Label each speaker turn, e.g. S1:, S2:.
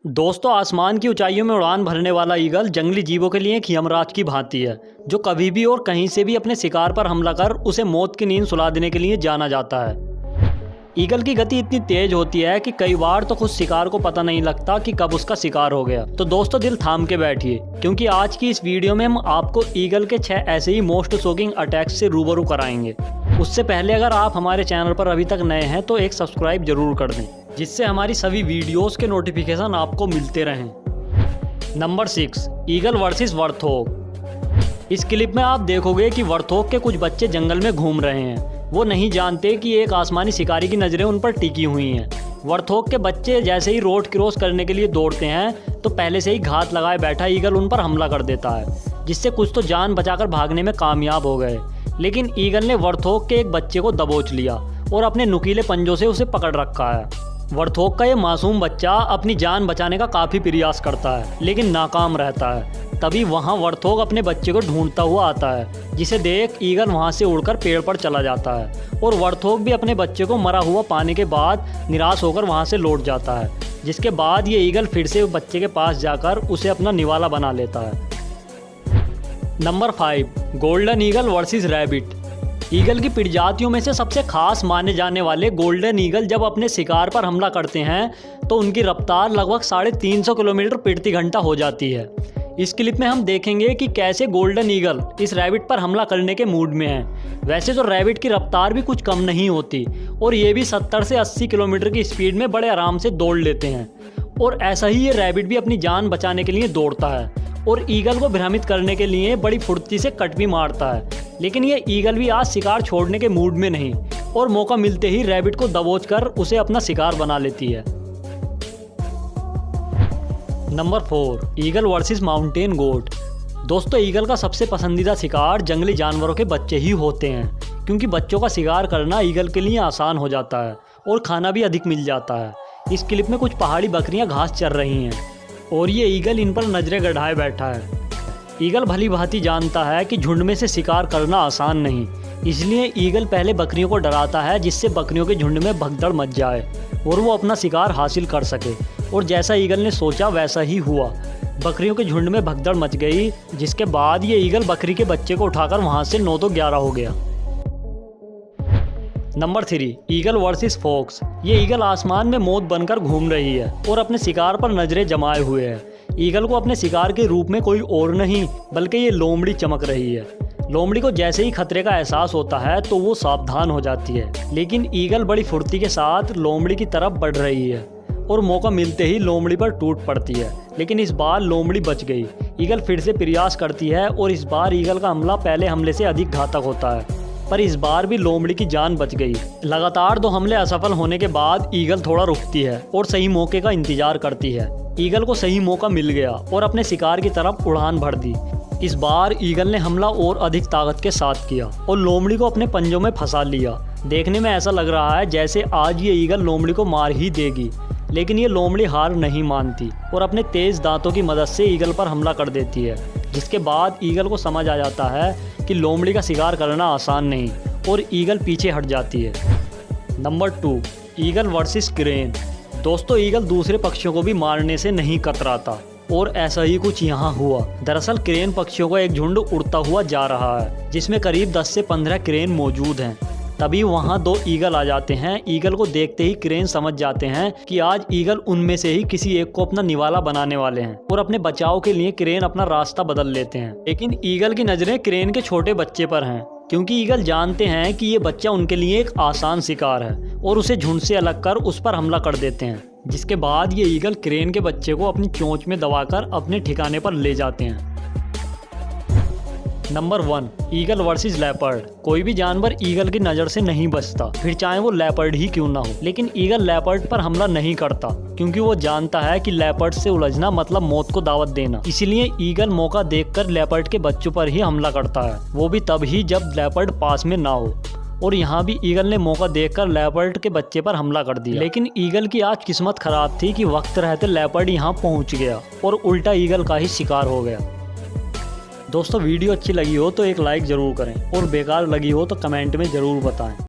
S1: दोस्तों, आसमान की ऊंचाइयों में उड़ान भरने वाला ईगल जंगली जीवों के लिए एक यमराज की भांति है, जो कभी भी और कहीं से भी अपने शिकार पर हमला कर उसे मौत की नींद सुला देने के लिए जाना जाता है। ईगल की गति इतनी तेज होती है कि कई बार तो खुद शिकार को पता नहीं लगता कि कब उसका शिकार हो गया। तो दोस्तों, दिल थाम के बैठिए, क्योंकि आज की इस वीडियो में हम आपको ईगल के 6 ऐसे ही मोस्ट शॉकिंग अटैक्स से रूबरू कराएंगे। उससे पहले अगर आप हमारे चैनल पर अभी तक नए हैं तो एक सब्सक्राइब जरूर कर दें, जिससे हमारी सभी वीडियोस के नोटिफिकेशन आपको मिलते रहें। Number 6, eagle versus warthog. इस क्लिप में आप देखोगे कि वर्थोग के कुछ बच्चे जंगल में घूम रहे हैं। वो नहीं जानते कि एक आसमानी शिकारी की नज़रें उन पर टिकी हुई हैं। वर्थोग के बच्चे जैसे ही रोड क्रॉस करने के लिए दौड़ते हैं तो पहले से ही घात लगाए बैठा ईगल उन पर हमला कर देता है, जिससे कुछ तो जान बचाकर भागने में कामयाब हो गए। लेकिन ईगल ने वर्थोग के एक बच्चे को दबोच लिया और अपने नुकीले पंजों से उसे पकड़ रखा है। वर्थोग का ये मासूम बच्चा अपनी जान बचाने का काफ़ी प्रयास करता है, लेकिन नाकाम रहता है। तभी वहाँ वर्थोग अपने बच्चे को ढूंढता हुआ आता है, जिसे देख ईगल वहाँ से उड़कर पेड़ पर चला जाता है और वर्थोग भी अपने बच्चे को मरा हुआ पाने के बाद निराश होकर वहाँ से लौट जाता है। जिसके बाद ये ईगल फिर से बच्चे के पास जाकर उसे अपना निवाला बना लेता है। Number 5, golden eagle versus rabbit. Eagle की प्रजातियों में से सबसे खास माने जाने वाले गोल्डन ईगल जब अपने शिकार पर हमला करते हैं तो उनकी रफ्तार लगभग 350 किलोमीटर प्रति घंटा हो जाती है। इस क्लिप में हम देखेंगे कि कैसे गोल्डन ईगल इस रैबिट पर हमला करने के मूड में है। वैसे तो रैबिट की रफ्तार भी कुछ कम नहीं होती और ये भी 70 से 80 किलोमीटर की स्पीड में बड़े आराम से दौड़ लेते हैं। और ऐसा ही ये रैबिट भी अपनी जान बचाने के लिए दौड़ता है और ईगल को भ्रमित करने के लिए बड़ी फुर्ती से कट भी मारता है। लेकिन ये ईगल भी आज शिकार छोड़ने के मूड में नहीं और मौका मिलते ही रैबिट को दबोचकर उसे अपना शिकार बना लेती है। Number 4, eagle versus mountain goat. दोस्तों, ईगल का सबसे पसंदीदा शिकार जंगली जानवरों के बच्चे ही होते हैं, क्योंकि बच्चों का शिकार करना ईगल के लिए आसान हो जाता है और खाना भी अधिक मिल जाता है। इस क्लिप में कुछ पहाड़ी बकरियां घास चर रही हैं और ये ईगल इन पर नजरें गड़ाए बैठा है। ईगल भली भांति जानता है कि झुंड में से शिकार करना आसान नहीं, इसलिए ईगल पहले बकरियों को डराता है, जिससे बकरियों के झुंड में भगदड़ मच जाए और वो अपना शिकार हासिल कर सके। और जैसा ईगल ने सोचा वैसा ही हुआ। बकरियों के झुंड में भगदड़ मच गई, जिसके बाद ये ईगल बकरी के बच्चे को उठाकर वहां से 9 तो 11 हो गया। Number 3, eagle versus fox. ये ईगल आसमान में मौत बनकर घूम रही है और अपने शिकार पर नजरें जमाए हुए है। ईगल को अपने शिकार के रूप में कोई और नहीं बल्कि ये लोमड़ी चमक रही है। लोमड़ी को जैसे ही खतरे का एहसास होता है तो वो सावधान हो जाती है, लेकिन ईगल बड़ी फुर्ती के साथ लोमड़ी की तरफ बढ़ रही है और मौका मिलते ही लोमड़ी पर टूट पड़ती है। लेकिन इस बार लोमड़ी बच गई। ईगल फिर से प्रयास करती है और इस बार ईगल का हमला पहले हमले से अधिक घातक होता है, पर इस बार भी लोमड़ी की जान बच गई। लगातार 2 हमले असफल होने के बाद ईगल थोड़ा रुकती है और सही मौके का इंतजार करती है। ईगल को सही मौका मिल गया और अपने शिकार की तरफ उड़ान भर दी। इस बार ईगल ने हमला और अधिक ताकत के साथ किया और लोमड़ी को अपने पंजों में फंसा लिया। देखने में ऐसा लग रहा है जैसे आज ये ईगल लोमड़ी को मार ही देगी, लेकिन ये लोमड़ी हार नहीं मानती और अपने तेज दांतों की मदद से ईगल पर हमला कर देती है। जिसके बाद ईगल को समझ आ जाता है कि लोमड़ी का शिकार करना आसान नहीं और ईगल पीछे हट जाती है। Number 2, eagle versus crane. दोस्तों, ईगल दूसरे पक्षियों को भी मारने से नहीं कतराता और ऐसा ही कुछ यहाँ हुआ। दरअसल क्रेन पक्षियों का एक झुंड उड़ता हुआ जा रहा है, जिसमें करीब 10 से 15 क्रेन मौजूद हैं। तभी वहाँ 2 ईगल आ जाते हैं। ईगल को देखते ही क्रेन समझ जाते हैं कि आज ईगल उनमें से ही किसी एक को अपना निवाला बनाने वाले हैं और अपने बचाव के लिए क्रेन अपना रास्ता बदल लेते हैं। लेकिन ईगल की नज़रें क्रेन के छोटे बच्चे पर हैं, क्योंकि ईगल जानते हैं कि ये बच्चा उनके लिए एक आसान शिकार है और उसे झुंड से अलग कर उस पर हमला कर देते हैं। जिसके बाद ये ईगल क्रेन के बच्चे को अपनी चोंच में दबाकर अपने ठिकाने पर ले जाते हैं। Number 1, eagle versus leopard. कोई भी जानवर ईगल की नज़र से नहीं बचता, फिर चाहे वो लेपर्ड ही क्यों ना हो। लेकिन ईगल लेपर्ड पर हमला नहीं करता, क्योंकि वो जानता है कि लेपर्ड से उलझना मतलब मौत को दावत देना। इसीलिए ईगल मौका देखकर लेपर्ड के बच्चों पर ही हमला करता है, वो भी तब ही जब लेपर्ड पास में ना हो। और यहाँ भी ईगल ने मौका देखकर लेपर्ड के बच्चे पर हमला कर दिया। लेकिन ईगल की आज किस्मत खराब थी कि वक्त रहते लेपर्ड यहाँ पहुँच गया और उल्टा ईगल का ही शिकार हो गया। दोस्तों, वीडियो अच्छी लगी हो तो एक लाइक ज़रूर करें और बेकार लगी हो तो कमेंट में ज़रूर बताएं।